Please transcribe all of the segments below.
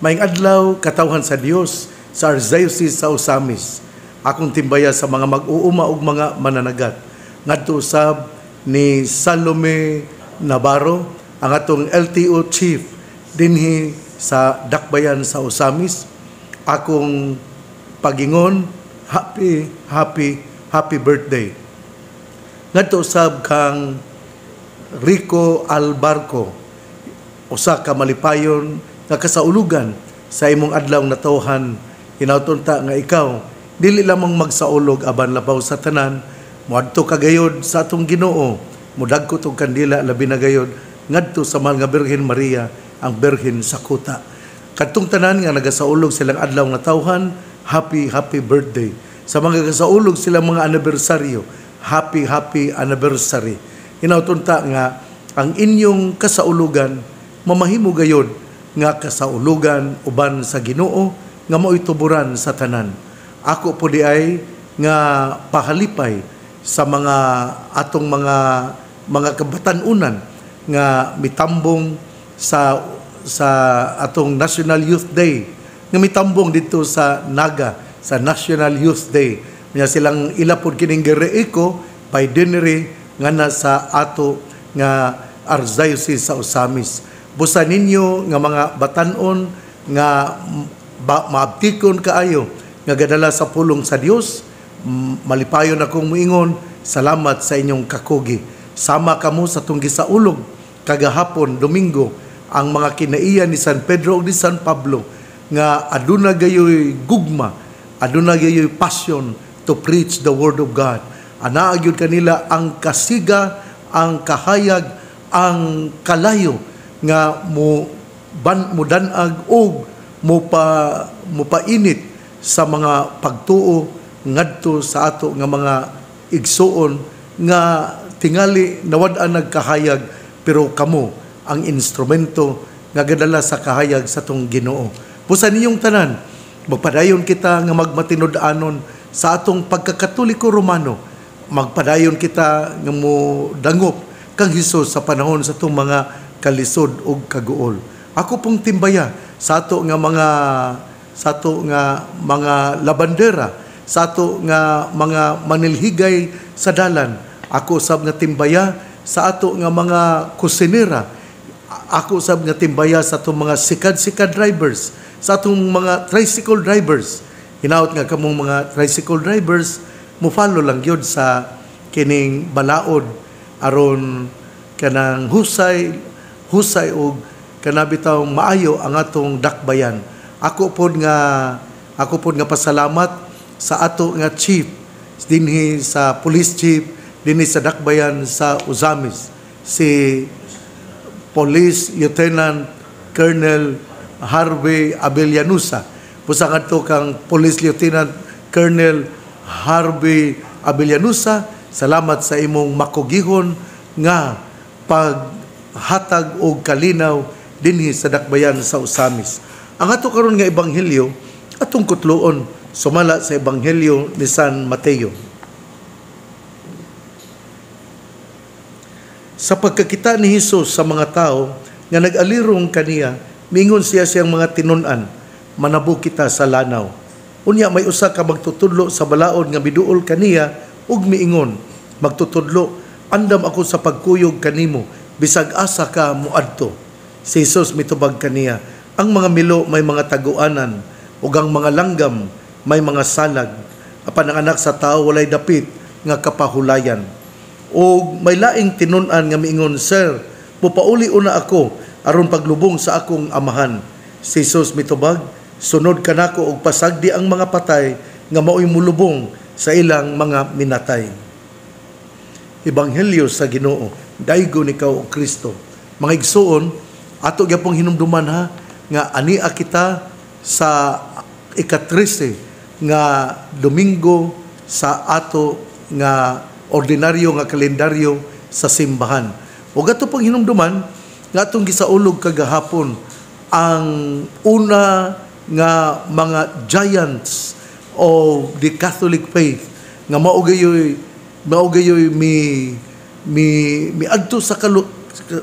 Maing adlaw katawhan sa Dios sa Archdiocese sa Osamis. Akong timbaya sa mga mag-uuma ug mga mananagat. Ngadto usab ni Salome Navarro, ang atong LTO chief dinhi sa Dakbayan sa Osamis. Akong pagingon, happy birthday. Ngadto usab kang Rico Albarco, usa ka malipayon nga kasaulugan sa imong adlaw na tawhan. Hinautunta nga ikaw dili lamang magsaulog aban labaw sa tanan, moadto ka gayod sa atong Ginoo, mudagko tong kandila labi na gayod ngadto sa mahal nga Birhen Maria, ang Birhen sa kuta. Kadtong tanan nga nagasaulog silang adlaw nga tawhan, happy birthday. Sa mga nagasaulog silang mga anibersaryo, happy anniversary. Hinautunta nga ang inyong kasaulugan mamahimo gayod nga kasaulugan uban sa Ginoo nga mao'y tuburan sa tanan. Ako po di ay nga pahalipay sa mga atong mga kabatanunan nga mitambong sa atong National Youth Day, nga mitambong dito sa Naga sa National Youth Day. Nya silang ilapod kining gireeko by dinner nga nasa ato nga Archdiocese sa Osamis. Busa ninyo nga mga batanon nga maabtikon kaayo nga gadala sa pulong sa Dios, malipayon akong muingon, salamat sa inyong kakugi. Sama kamo sa tong gisaulog kagahapon Domingo ang mga kinaiya ni San Pedro ug ni San Pablo nga aduna gayoy gugma, aduna gayoy passion to preach the word of God. Anaa gyud kanila ang kasiga, ang kahayag, ang kalayo nga mo danag og mo painit sa mga pagtuo ngadto sa ato nga mga igsuon nga tingali nawad-an nagkahayag, pero kamo ang instrumento nga gadala sa kahayag sa tong Ginoo. Busa ninyong tanan, magpadayon kita nga magmatinud-anon sa atong pagkakatoliko Romano. Magpadayon kita nga mo dangop kang Hesus sa panahon sa atong mga kalisod ug kaguol. Ako pong timbaya sa ato nga mga labandera, sa ato nga mga manilhigay sa dalan. Ako sab nga timbaya sa ato nga mga kusinera. Ako sab nga timbaya sa atong mga sikad drivers, sa atong mga tricycle drivers. Hinaut nga kamong mga tricycle drivers, mo follow lang gyud sa kining balaod aron kanang husay og kanabitaw maayo ang atong dakbayan. Ako pod nga pasalamat sa ato nga chief dinhi sa police chief dinhi sa dakbayan sa Osamis, si Police Lieutenant Colonel Harvey Abellanusa. Pusa ngadto kang Police Lieutenant Colonel Harvey Abellanusa, salamat sa imong makugihon nga paghatag og kalinaw dinhi sa dakbayan sa Osamis. Ang ato karon nga ebanghelyo atong kutloon sumala sa ebanghelyo ni San Mateo. Sa pagkakita ni Hesus sa mga tao nga nag-alirong kaniya, mingon siya siyang mga tinun-an, manabo kita sa lanaw. Unya may usa ka magtutudlo sa balaod nga miduol kaniya ug miingon, magtutudlo, andam ako sa pagkuyog kanimo, bisag asa ka muadto. Si Hesus mitubag kaniya, ang mga milo may mga taguanan, ug ang mga langgam may mga salag, apan ang anak sa tao walay dapit nga kapahulayan. O may laing tinun-an nga miingon, Sir, mupauli una ako aron paglubong sa akong amahan. Si Jesus mitubag, sunod kanako og pasagdi ang mga patay nga mao'y mulubong sa ilang mga minatay. Ebanghelyo sa Ginoo, daygon ikaw o Kristo. Mga igsuon, ato gyapong hinumduman ha nga ania kita sa ika-13 nga Domingo sa ato nga ordinaryo nga kalendaryo sa simbahan. Ug ato pang hinumduman nga atong gisaulog kagahapon ang una nga mga giants of the Catholic faith nga maugayoy miadto sa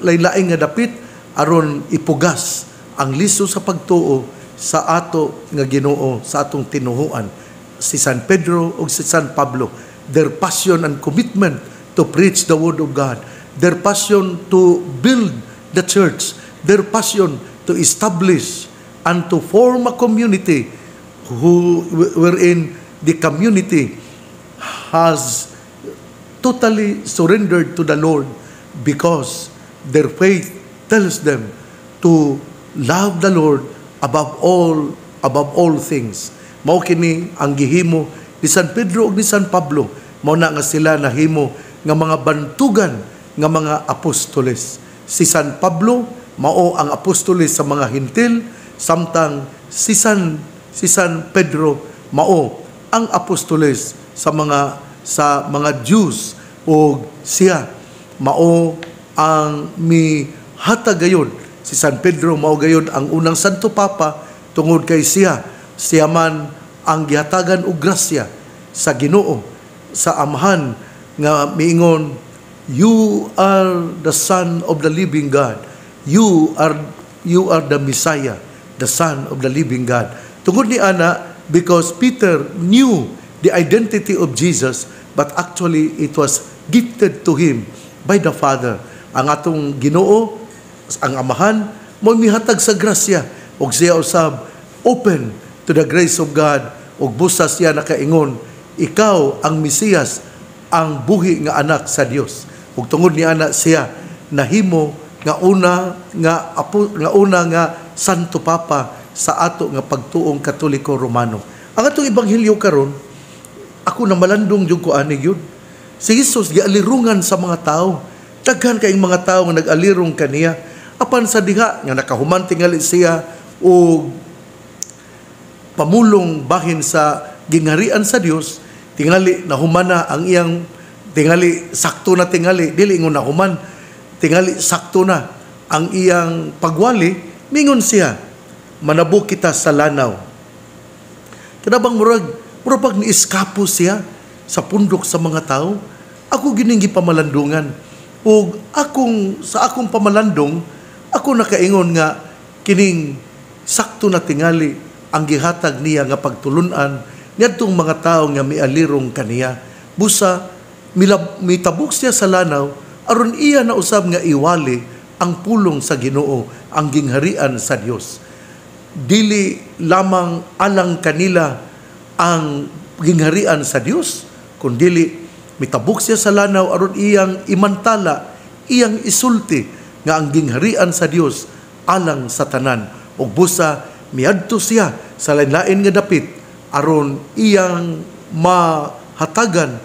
lain-laing nga dapit aron ipugas ang liso sa pagtuo sa ato nga Ginoo, sa atong tinuhuan, si San Pedro o si San Pablo. Their passion and commitment to preach the Word of God, their passion to build the church, their passion to establish and to form a community wherein the community has totally surrendered to the Lord because their faith tells them to love the Lord above all things. Mao kini ang gihimo ni San Pedro ug ni San Pablo. Mao na nga sila nahimo nga mga bantugan nga mga apostoles. Si San Pablo mao ang apostoles sa mga Hintil, samtang si San Pedro mao ang apostoles sa mga Jews, o siya mao ang mihatag gayon. Si San Pedro mao gayon ang unang Santo Papa tungod kay siya man ang gihatagan og grasya sa Ginoo, sa Amahan nga miingon, "You are the Son of the living God. You are the Messiah, the Son of the living God." Tungod ni ana, because Peter knew the identity of Jesus, but actually it was gifted to him by the Father. Ang atong Ginoo, ang Amahan, mo mihatag sa grasya, ug siya usab open to the grace of God, ug busa siya nakaingon, ikaw ang Mesiyas, ang buhi nga anak sa Dios. Ug tungod ni ana siya nahimo nga una nga Santo Papa sa ato nga pagtuong Katoliko Romano. Ang atong ebanghelyo karon, ako na malandong jud ko ani gyud. Si Jesus gialirungan sa mga tao. Daghan kayong mga tao nga nag-alirong kaniya. Apan sa diha nga nakahuman tingali siya og pamulong bahin sa gingharian sa Dios, tingali nahumana ang iyang sakto na dili ingon nahuman, tingali sakto na ang iyang pagwali, mingon siya, manabo kita sa lanaw. Kanabang murag ni iskapo siya sa pundok sa mga tao. Ako gining gipamalandungan. O sa akong pamalandong, ako nakaingon nga kining sakto na tingali ang gihatag niya nga pagtulunan niadtong mga tao nga mialirong kaniya. Busa mitabok siya sa lanaw aron iya na usab nga iwali ang pulong sa Ginoo, ang gingharian sa Dios. Dili lamang alang kanila ang gingharian sa Dios, kundi mitabok siya sa lanaw aron iyang imantala, iyang isulti nga ang gingharian sa Dios alang sa tanan. Ug busa miadto siya sa lain-lain nga dapit aron iyang mahatagan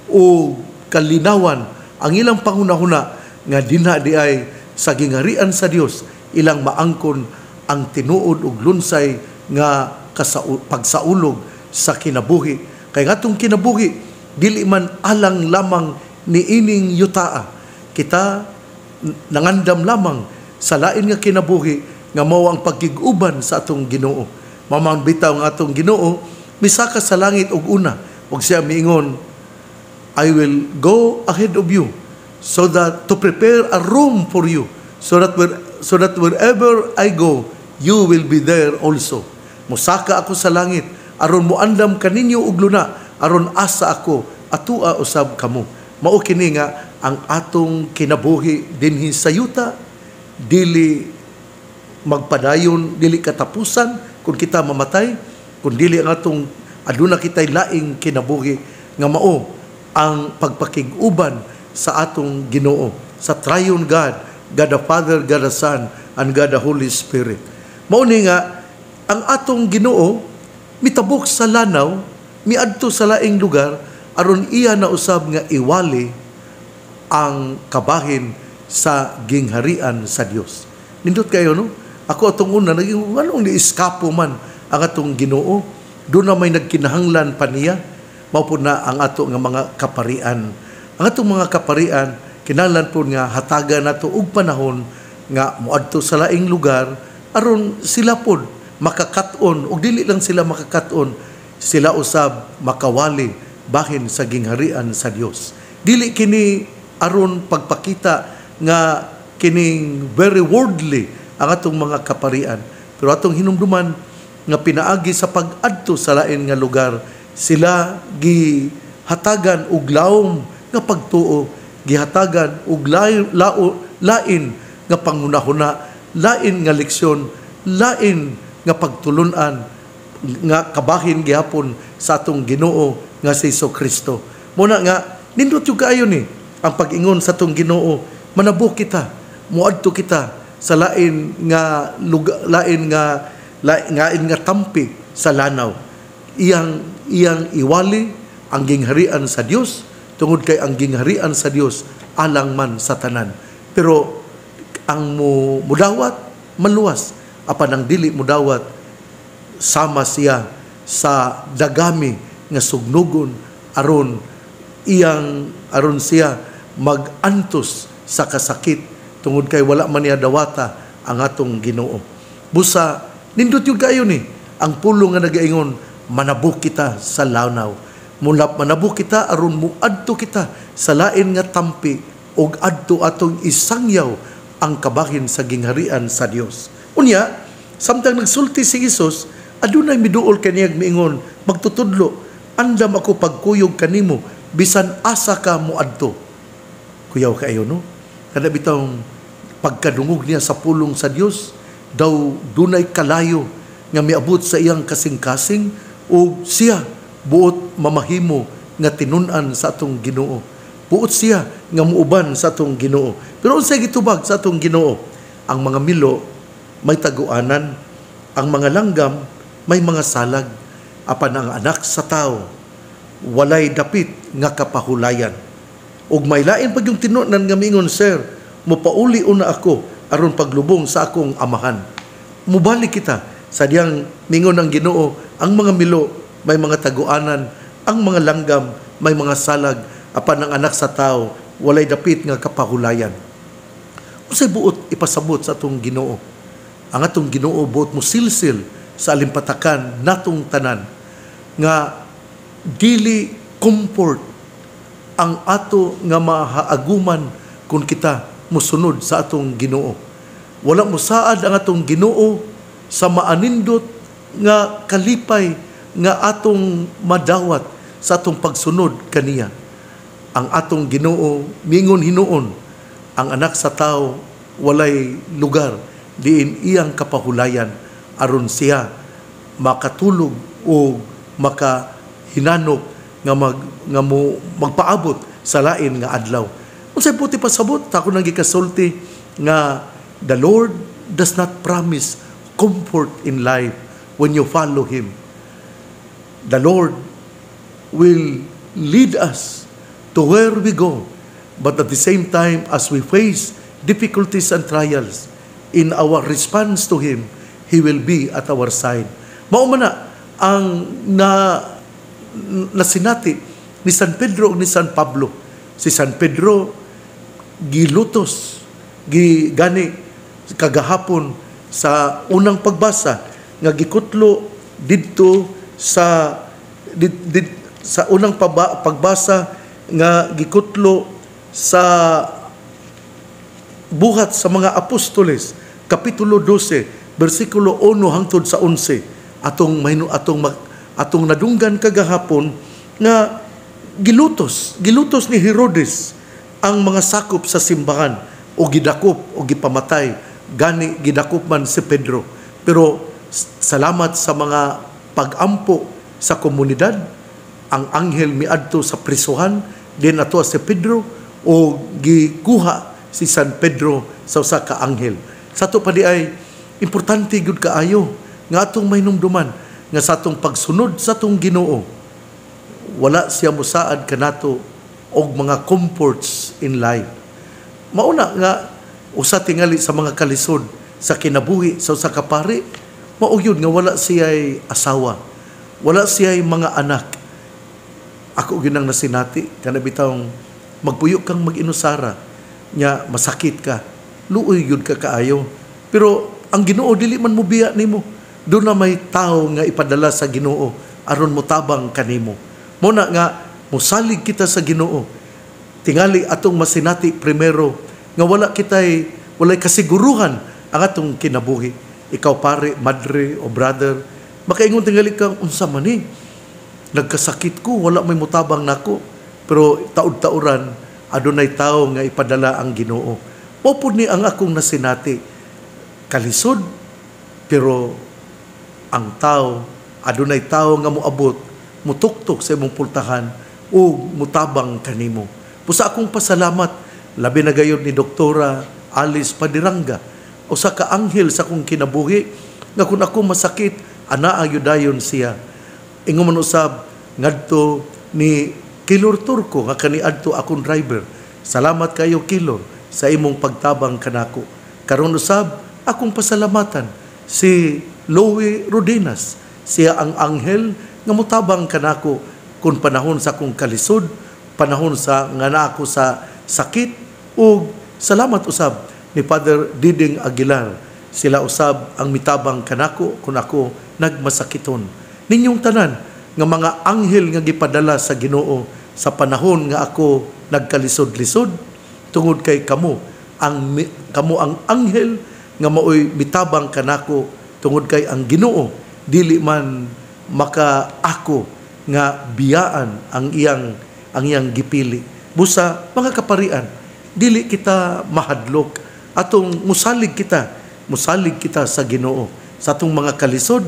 o kalinawan ang ilang panghunahuna nga dinha di ay sa gingharian sa Dios ilang maangkon ang tinuod ug lunsay nga pagsaulog sa kinabuhi. Kay ngatong kinabuhi dili man alang lamang ni ining yutaa, kita nangandam lamang sa lain nga kinabuhi nga mao ang pagkig-uban sa atong Ginoo. Mamang bitaw nga atong Ginoo misaka sa langit og una, ug siya miingon, I will go ahead of you so that to prepare a room for you, so that wherever I go you will be there also. Musaka ako sa langit aron moandam kaninyo og luna, aron asa ako atua usab kamo. Mao kini nga ang atong kinabuhi dinhi sa yuta, dili magpadayon, dili katapusan kung kita mamatay, kung dili ang atong aduna kitay laing kinabuhi nga mao ang pagpakig-uban sa atong Ginoo, sa Triune God, God the Father, God the Son, and God the Holy Spirit. Mao ni nga ang atong Ginoo mitabok sa lanaw, miadto sa laing lugar aron iya na usab nga iwali ang kabahin sa gingharian sa Dios. Nindot kayo, no? Ako atong una naging anong ni-eskapo man ang atong Ginoo, doon na may nagkinahanglan pa niya, mao po na ang ato nga mga kaparian. Ang atong mga kaparian kinahanglan po nga hatagan nato og panahon nga moadto sa laing lugar aron sila pod makakaton, o dili lang sila makakaton, sila usab makawali bahin sa gingharian sa Dios. Dili kini aron pagpakita nga kining very worldly ang atong mga kaparian, pero atong hinumduman nga pinaagi sa pag-adto sa lain nga lugar. Sila gihatagan og laom nga pagtuo, gihatagan og lain nga pangunahuna, lain nga leksyon, lain nga pagtulunan nga kabahin gihapon sa atong Ginoo nga si Jesu-Kristo. Muna nga nindot yung kaayo ni ang pag-ingon sa atong Ginoo, manabo kita, muadto kita sa lain nga lugar, lain nga tampi sa lanaw. Iyang iwali ang gingharian sa Dios, tungod kay ang gingharian sa Dios alang man sa tanan. Pero ang mudawat maluwas, apan ang dili mudawat sama siya sa dagami nga sugnugon aron siya mag-antos sa kasakit tungod kay wala man niya dawata ang atong Ginoo. Busa nindot yung kayo ni ang pulong nga nagaingon, manabo kita sa lanaw. Mula manabo kita aron muadto kita sa lain nga tampi og adto atong isangyaw ang kabahin sa gingharian sa Dios. Unya, samtang nagsulti si Jesus, adunay miduol kaniyag miingon, magtutudlo, andam ako pagkuyog kanimo, bisan asa ka muadto. Kuyaw kayo, no? Kada bitong pagkadungog niya sa pulong sa Dios, daw dunay kalayo nga miabot sa iyang kasing-kasing o siya buot mamahimo nga tinun-an sa atong Ginoo. Buot siya nga muuban sa atong Ginoo. Pero unsay gitubag sa atong Ginoo? Ang mga milo may taguanan, ang mga langgam may mga salag, apan ang anak sa tao walay dapit nga kapahulayan. Ug may lain pag yung tinunan nga mingon, sir, mopauli una ako aron paglubong sa akong amahan. Mubalik kita sa diyang mingon ng Ginoo, ang mga milo may mga taguanan, ang mga langgam may mga salag, apan ang anak sa tao walay dapit nga kapahulayan. Unsay buot ipasabot sa atong Ginoo? Ang atong Ginoo buot mo silsil sa alimpatakan natong tanan nga dili comfort ang ato nga mahaaguman kung kita musunod sa atong Ginoo. Wala musaad ang atong Ginoo sa maanindot nga kalipay nga atong madawat sa atong pagsunod kaniya. Ang atong Ginoo mingon hinuon, ang anak sa tao walay lugar diin iyang kapahulayan aron siya makatulog o makahinanok nga magpaabot sa lain nga adlaw. Unsay puti pasabot ako nang gikasulti nga the Lord does not promise comfort in life when you follow Him. The Lord will lead us to where we go, but at the same time, as we face difficulties and trials, in our response to Him, He will be at our side. Maumana ang nasinati ni San Pedro o ni San Pablo. Si San Pedro gilutos gani kagahapon sa unang pagbasa nga gikutlo didto sa unang pagbasa nga gikutlo sa buhat sa mga apostoles kapitulo 12 bersikulo 1 hangtod sa 11 atong nadunggan kagahapon nga gilutos ni Herodes ang mga sakop sa simbahan o gidakop o gipamatay gani gidakop man si Pedro. Pero salamat sa mga pag-ampo sa komunidad, ang anghel miadto sa prisuhan din ato si Pedro o gikuha si San Pedro sa usa ka anghel. Sa to pa di ay importante gud kaayo nga atong mainumduman nga sa atong pagsunod sa atong Ginoo wala siya mosaad kanato og mga comforts in life. Mauna nga usa tingali sa mga kalisod sa kinabuhi sa usa ka pari, mao gyud nga wala siya'y asawa, wala siya'y mga anak. Ako gyud ang nasinati kana bitawng magpuyo kang mag-inusara nya masakit ka, luoy gyud ka kaayo. Pero ang Ginoo dili man mobiya nimo. Doon na may tao nga ipadala sa Ginoo aron motabang kanimo. Muna nga mosalig kita sa Ginoo. Tingali atong masinati primero nga walay kasiguruhan ang atong kinabuhi. Ikaw pare, madre o brother Makaingon tingali kang unsa man ni? Nagkasakit ko, wala may mutabang nako. Pero taud-tauran adunay tao nga ipadala ang Ginoo. Mao ni ang akong nasinati. Kalisod pero ang tao adunay tao nga moabot, mutuktok sa imong pultahan o mutabang kanimo. Pusa akong pasalamat labi na gayud ni Doktora Alice Padiranga, usa ka anghel sa akong kinabuhi nga kun ako masakit anaa yudayon siya. Ingon man usab ngadto ni Kilor Turco nga kaniadto akong driver. Salamat kayo Kilor sa imong pagtabang kanako. Karon usab akong pasalamatan si Loie Rodenas. Siya ang anghel nga mutabang kanako kung panahon sa akong kalisod, panahon sa nga naa ako sa sakit, ug salamat usab ni Father Diding Aguilar. Sila usab ang mitabang kanako kung ako nagmasakiton. Ninyong tanan nga mga anghel nga gipadala sa Ginoo sa panahon nga ako nagkalisod-lisod tungod kay kamo ang anghel nga maoy mitabang kanako tungod kay ang Ginoo dili man maka ako nga biyaan ang iyang gipili. Busa mga kaparian, dili kita mahadlok atong musalig kita sa Ginoo sa atong mga kalisod,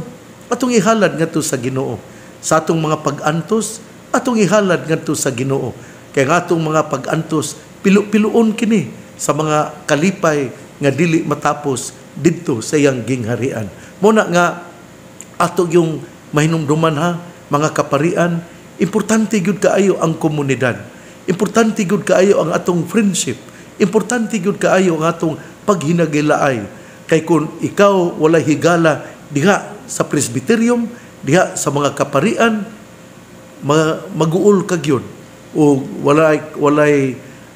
atong ihalad ngadto sa Ginoo sa atong mga pag-antos, atong ihalad ngadto sa Ginoo kay nga atong mga pag-antos piluon kini sa mga kalipay nga dili matapos didto sa iyang gingharian. Muna nga ato yung mahinumduman ha, mga kaparian, importante gyud kaayo ang komunidad. Importante gyud kaayo ang atong friendship. Importante gyud kaayo ang atong paghinagilaay. Kay kun ikaw wala higala diha sa presbyterium, diha sa mga kaparian, mag-uol ka gyud o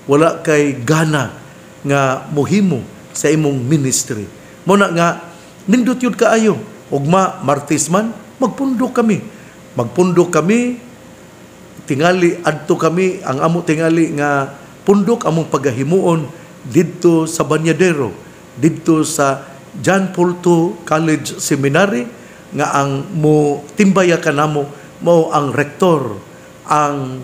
wala kay gana nga mohimo sa imong ministry. Muna nga nindot yun kaayo. Ugma Martes man, magpundok kami, tingali adto kami, ang amo tingali nga pundok among pagahimuon didto sa Banyadero, didto sa John Paul II College Seminary nga ang mo timbaya kanamo mao ang rektor, ang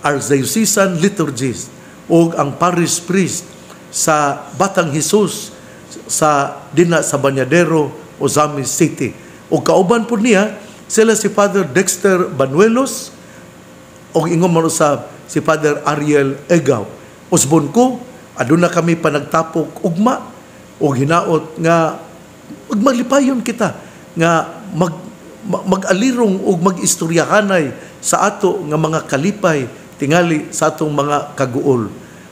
Archdiocesan Liturgist o ang parish priest sa Batang Jesus sa dina sa Banyadero, Ozamis City. O kauban po niya, sila si Father Dexter Banuelos o ingon man usab si Father Ariel Egaw. Usbon ko, aduna kami panagtapok ugma o hinaot nga maglipayon kita nga mag-alirong o mag-istoryahanay sa ato nga mga kalipay tingali sa atong mga kaguol.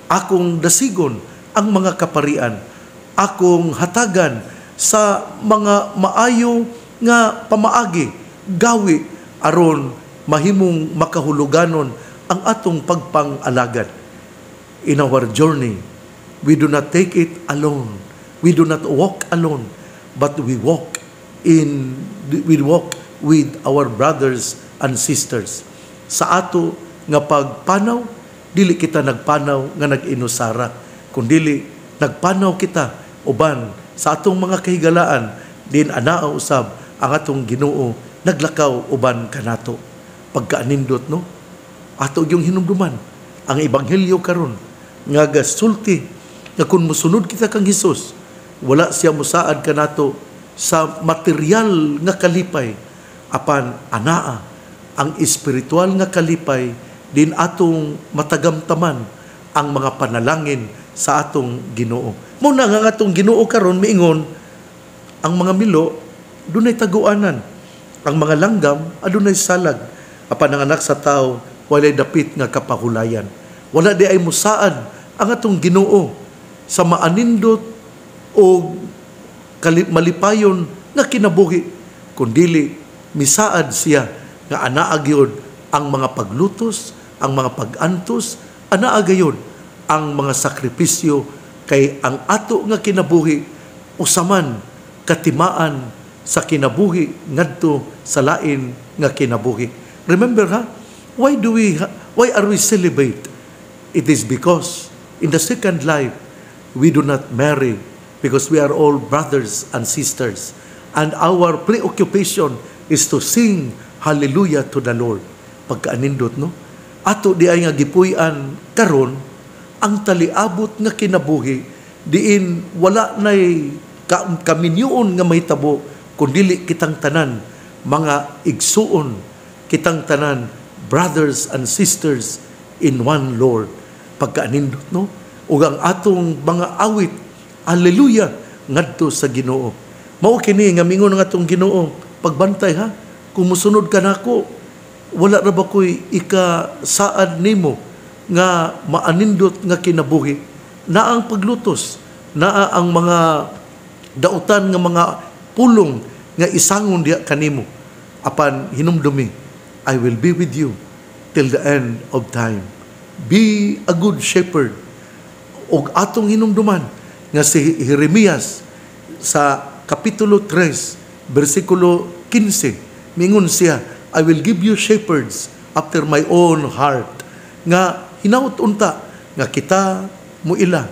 Akong dasigon ang mga kaparian, akong hatagan sa mga maayo nga pamaagi, gawi, aron mahimong makahuluganon ang atong pagpang-alagad. In our journey, we do not take it alone. We do not walk alone, but we walk with our brothers and sisters. Sa ato nga pagpanaw, dili kita nagpanaw nga nag-inusara, kundili nagpanaw kita uban sa atong mga kahigalaan, din anaa usab ang atong Ginoo naglakaw uban kanato. Pagkaanindot no, ato yung hinumduman ang ebanghelyo karon nga gasulti nga kung musunod kita kang Hesus, wala siya musaad kanato sa material nga kalipay, apan anaa ang espiritual nga kalipay din atong matagamtaman ang mga panalangin sa atong Ginoo. Muna nga atong Ginoo karon miingon ang mga milo dunay taguanan, ang mga langgam adunay salag, apan ang anak sa tao walay dapit nga kapahulayan. Wala di ay musaad ang atong Ginoo sa maanindot o malipayon nga kinabuhi, kundili misaad siya nga anaa gyud ang mga paglutos, ang mga pag-antos, anaa gyud ang mga sakripisyo, kay ang ato nga kinabuhi usaman katimaan sa kinabuhi ngadto sa lain nga kinabuhi. Remember ha, why are we celebrate? It is because in the second life we do not marry, because we are all brothers and sisters. and our preoccupation is to sing hallelujah to the Lord. Pagkaanindot, no? Ato di ay nga gipuy-an karon ang taliabot nga kinabuhi diin wala nay kaminyoon nga mahitabo kundili kitang tanan mga igsuon, kitang tanan brothers and sisters in one Lord. Pagkaanindot, no? Ug ang atong mga awit, hallelujah, ngadto sa Ginoo. Mao kini nga mingon nga atong Ginoo, pagbantay ha, kung musunod ka nako, wala ra ba ko'y ikasaad nimo nga maanindot nga kinabuhi, na ang paglutos, na ang mga dautan nga mga pulong nga isangon diha kanimo. Apan hinumdumi, I will be with you till the end of time. Be a good shepherd. Og atong hinumduman nga si Jeremias sa kapitulo 3, versikulo 15, mingon siya, I will give you shepherds after my own heart. Nga hinaut unta nga kita muila,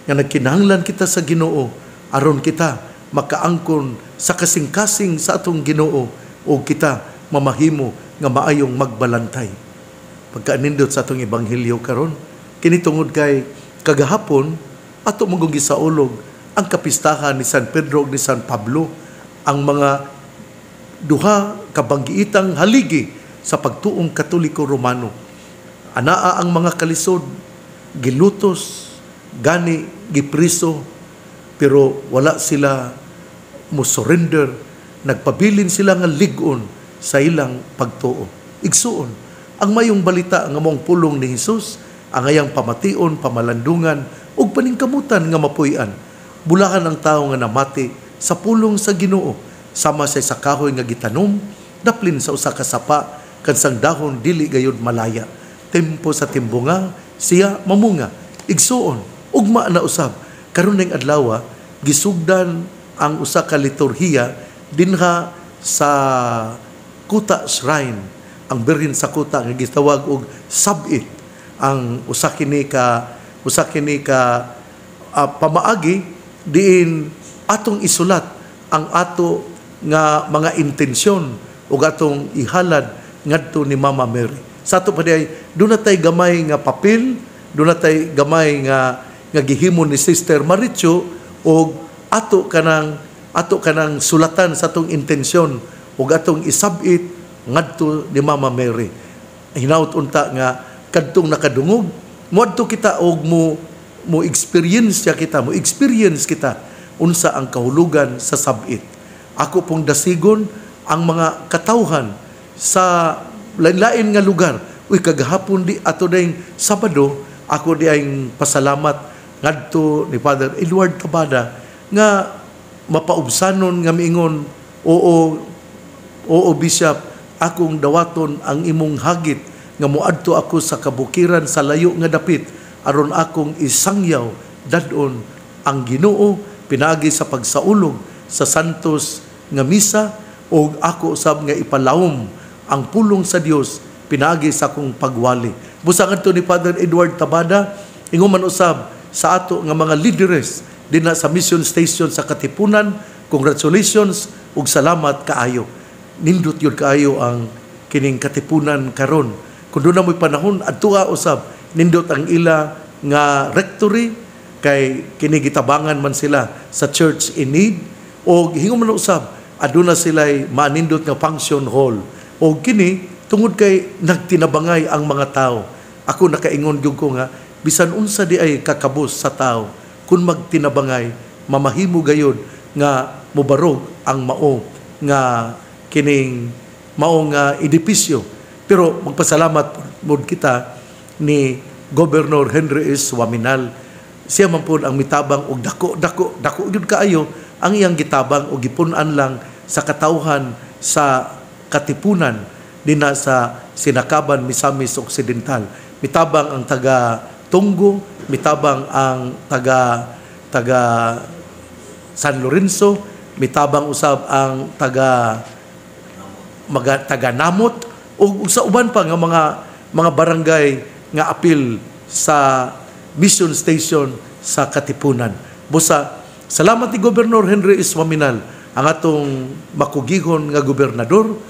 nga nagkinahanglan kita sa Ginoo aron kita makaangkon sa kasing-kasing sa atong Ginoo o kita mamahimo nga maayong magbalantay. Pagkaanindot sa atong ebanghelyo karon, kini tungod kay kagahapon ato mong gisaulog ang kapistahan ni San Pedro ug ni San Pablo, ang mga duha kabanggiitang haligi sa pagtuong Katoliko Romano. Anaa ang mga kalisod, gilutos, gani, gipriso, pero wala sila mo surrender, nagpabilin sila nga ligon sa ilang pagtuo. Igsuon, ang mayong balita nga mong pulong ni Jesus, ang ayang pamation, pamalandungan, ug paningkamutan nga mapuy-an. Bulahan ang tao nga namati sa pulong sa Ginoo, sama sa kahoy nga gitanom, daplin sa usa ka sapa, kansang dahon dili gayud malaya. Tempo sa timbunga, siya mamunga. Igsuon, ugma na usab. Karon ning adlaw, gisugdan ang usa ka liturhiya dinha sa Kuta Shrine, ang Birhen sa Kuta nga gitawag og Sabit. Ang usa kini ka pamaagi diin atong isulat ang ato nga mga intensyon ug atong ihalad ngadto ni Mama Mary. Sa ato pa diay dunay tay gamay nga papel, dunay tay gamay nga gihimo ni Sister Maricho ug ato kanang sulatan sa atong intensyon ug atong isabit ngadto ni Mama Mary. Hinaut unta nga kadtong nakadungog moadto kita og mo experience kita unsa ang kahulugan sa sabit. Ako pong dasigon ang mga katawhan sa lain-lain nga lugar. Uy, kagahapon di ato dayong Sabado, ako di ay pasalamat ngadto ni Father Edward Tabada nga mapaubsanon nga miingon, oo Bishop, akong dawaton ang imong hagit nga moadto ako sa kabukiran sa layo nga dapit aron akong isangyaw dadon ang Ginoo pinaagi sa pagsaulog sa santos nga misa o ako usab nga ipalawom ang pulong sa Dios pinaagi sa akong pagwali. Busa ngadto ni Father Edward Tabada, ingon man usab sa ato nga mga leaders dinha sa mission station sa Katipunan, congratulations ug salamat kaayo. Nindot yun kaayo ang kining Katipunan karon. Kung doon na mo'y panahon, adtua usab, nindot ang ila nga rectory, kay kinigitabangan man sila sa church in need, o hingo man usab, aduna sila'y manindot nga function hall. O kini, tungod kay nagtinabangay ang mga tao. Ako nakaingon gyud ko nga, bisan unsa di ay kakabos sa tao, kung magtinabangay, mamahimo gayod nga mubarog ang mao nga kining mao nga edipisyo. Pero magpasalamat pod kita ni Governor Henry S. Waminal. Siya man po ang mitabang og dako gyud kaayo ang iyang gitabang og gipun-an lang sa katawhan sa Katipunan dinha sa Sinakaban, Misamis Occidental. Mitabang ang taga Tunggo, mitabang ang taga San Lorenzo, mitabang usab ang taga Namot, o sa uban pa nga mga barangay nga apil sa mission station sa Katipunan. Busa, salamat ni Governor Henry S. Waminal ang atong makugihon nga gobernador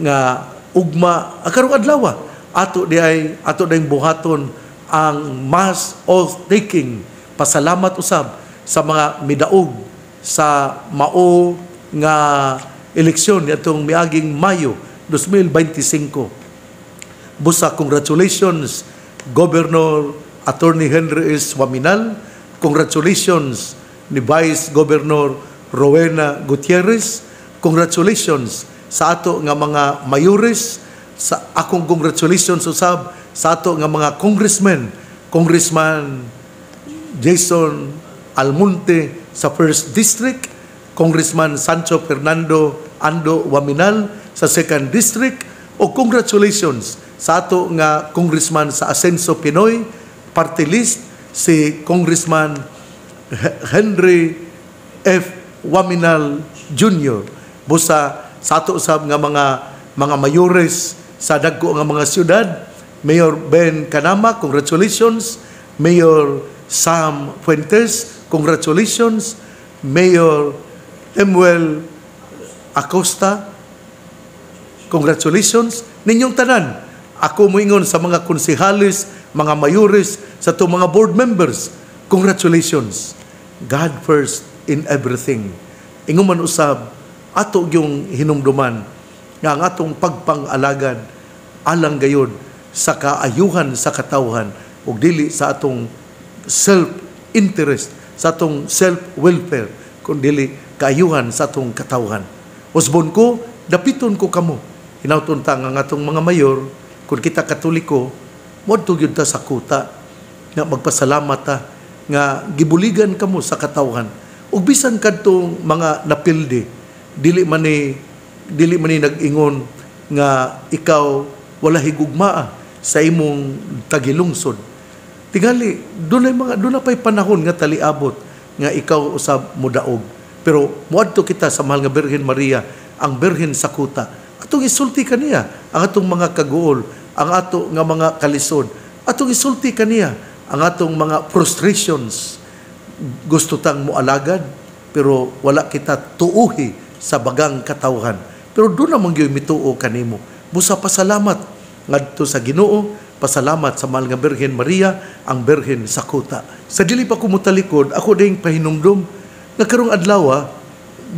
nga ugma karong adlaw ato dayong buhaton ang mass oath taking. Pasalamat usab sa mga midaog sa mao nga eleksyon atong miaging Mayo 2025. Busa, congratulations Governor Attorney Henry S. Waminal, congratulations ni Vice Governor Rowena Gutierrez, congratulations sa ato nga mga mayores, sa akong congratulations usab sa ato nga mga Congressman Jason Almonte sa 1st District, Congressman Sancho Fernando Ando Waminal sa 2nd District, o congratulations sa ato nga Congressman sa Asenso Pinoy Party List, si Congressman Henry F. Waminal Jr. Busa sa ato usab nga mga mayores sa dagko nga mga syudad, Mayor Ben Canama, congratulations. Mayor Sam Fuentes, congratulations. Mayor Emuel Acosta, congratulations. Ninyong tanan, ako moingon sa mga konsehalis, mga mayores, sa itong mga board members, congratulations. God first in everything. Ingon man usab, ato yung hinumduman nga ang atong pagpang-alagad alang gayud sa kaayuhan sa katawhan ug dili sa atong self-interest, sa atong self-welfare, kundi kaayuhan sa atong katawhan. Usbon ko, dapiton ko kamo. Hinauton ta nga atong mga mayor, kung kita Katoliko, modto gyud ta sa kuta nga magpasalamat ta nga gibuligan kamo sa katawhan. Ug bisan kadtong mga napildi, dili man ni nag-ingon nga ikaw wala higugmaa sa imong tagilungsod. Tingali doon pay panahon nga taliabot nga ikaw usab modaog. Pero moadto kita sa mahal nga Birhen Maria, ang Birhen sa kuta. Atong isulti kaniya ang atong mga kaguol, ang ato nga mga kalisod. Atong isulti kaniya ang atong mga frustrations. Gusto tang moalagad pero wala kita tuuhi sa bagang katawhan. Pero doon namang gyud mituo kanimo. Busa pasalamat ngadto sa Ginoo, pasalamat sa mahal nga Birhen Maria, ang Birhen sa kuta. Sa dili pa ko motalikod, ako ding pahinumdum nga karong adlaw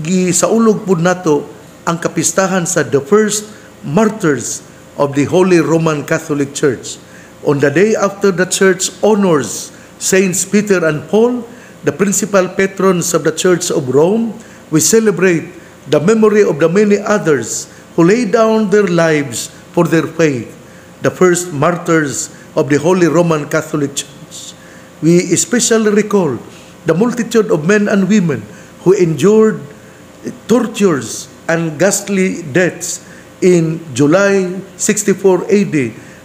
gisaulog pud nato ang kapistahan sa the first martyrs of the Holy Roman Catholic Church. On the day after the Church honors Saints Peter and Paul, the principal patrons of the Church of Rome, we celebrate the memory of the many others who laid down their lives for their faith, the first martyrs of the Holy Roman Catholic Church. We especially recall the multitude of men and women who endured tortures and ghastly deaths in July 64 AD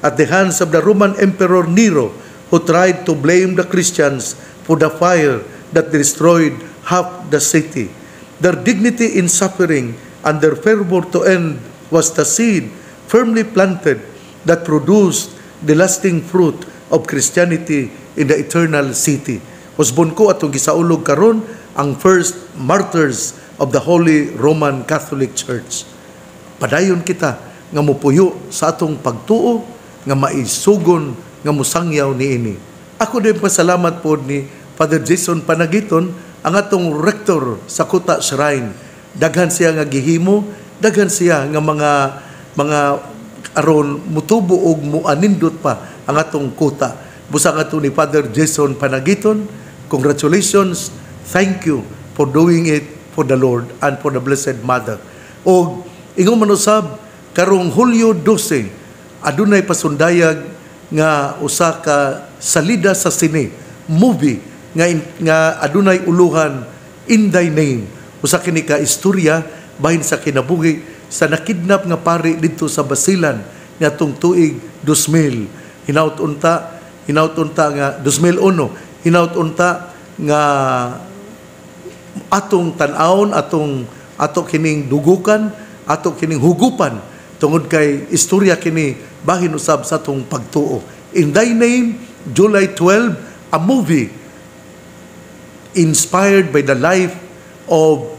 at the hands of the Roman Emperor Nero, who tried to blame the Christians for the fire that destroyed half the city. Their dignity in suffering and their fervor to end was the seed firmly planted that produced the lasting fruit of Christianity in the eternal city. Usbon ko atong gisaulog karon ang first martyrs of the Holy Roman Catholic Church. Padayon kita nga mupuyo sa atong pagtuo nga maisugon nga musangyaw niini. Ako din pasalamat po ni Father Jason Panagiton, ang atong rector sa Kuta Shrine. Daghan siya nga gihimo, daghan siya nga mga aron mutubo og muanindot pa ang atong kuta. Busa nga ni Father Jason Panagiton, congratulations, thank you for doing it for the Lord and for the Blessed Mother. O ingon man usab karong Hulyo 12 adunay pasundayag nga usa ka salida sa sine movie nga adunay uluhan In Thy Name. Usa kini ka istorya bahin sa kinabuhi sa nakidnap nga pari didto sa Basilan niadtong tuig 2000. Hinaut-unta nga 2001 hinaut-unta nga atong tan-awon, ato kining dugukan, ato kining hugupan tungod kay istorya kini bahin usab sa atong pagtuo. In Thy Name, July 12, a movie inspired by the life of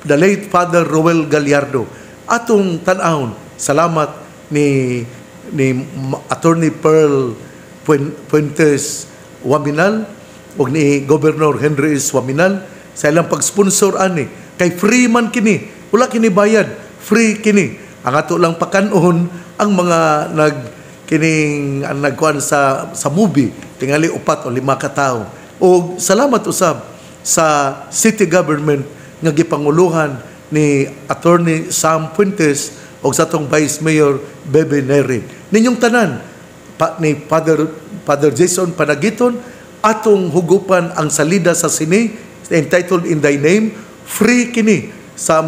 the late Father Roel Gallardo. Atong tan-ahon, salamat ni Attorney Pearl Fuentes Waminal o ni Governor Henry S. Waminal sa ilang pag-sponsor ani. Kay free man kini, wala kini bayad, free kini. Ang ato lang pakanon ang mga nagkuhan sa movie, tingali 4 o 5 ka tawo. O salamat usab sa city government nga gipanguluhan ni Attorney Sam Fuentes o sa tong Vice Mayor Bebe Neri. Ninyong tanan ni Father Jason Panagiton, atong hugupan ang salida sa sini entitled In Thy Name, free kini sa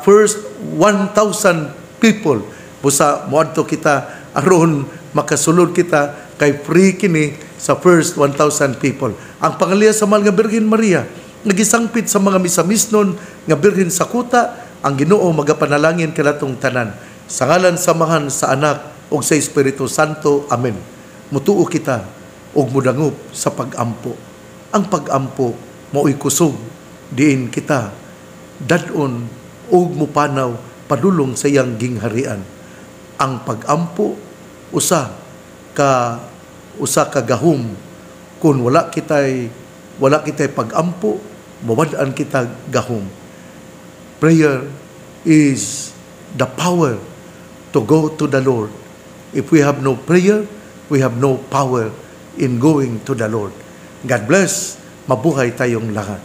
first 1,000 people. Busa moadto kita aron makasulod kita kay free kini sa first 1,000 people. Ang pangaliya sa mahal nga Birhen Maria, nagisangpit sa mga misamisnon nga Birhen sa kuta, ang Ginoo magapanalangin kanatong tanan. Sa ngalan samahan sa Anak ug sa Espiritu Santo. Amen. Mutuo kita ug mudangup sa pag-ampo. Ang pag-ampo mao'y kusog diin kita dadon ug mupanaw padulong sa iyang gingharian. Ang pag-ampo usa ka gahom. Kung wala kitay pag-ampo, mawad-an kita gahom. Prayer is the power to go to the Lord. If we have no prayer, we have no power in going to the Lord. God bless. Mabuhay tayong lahat.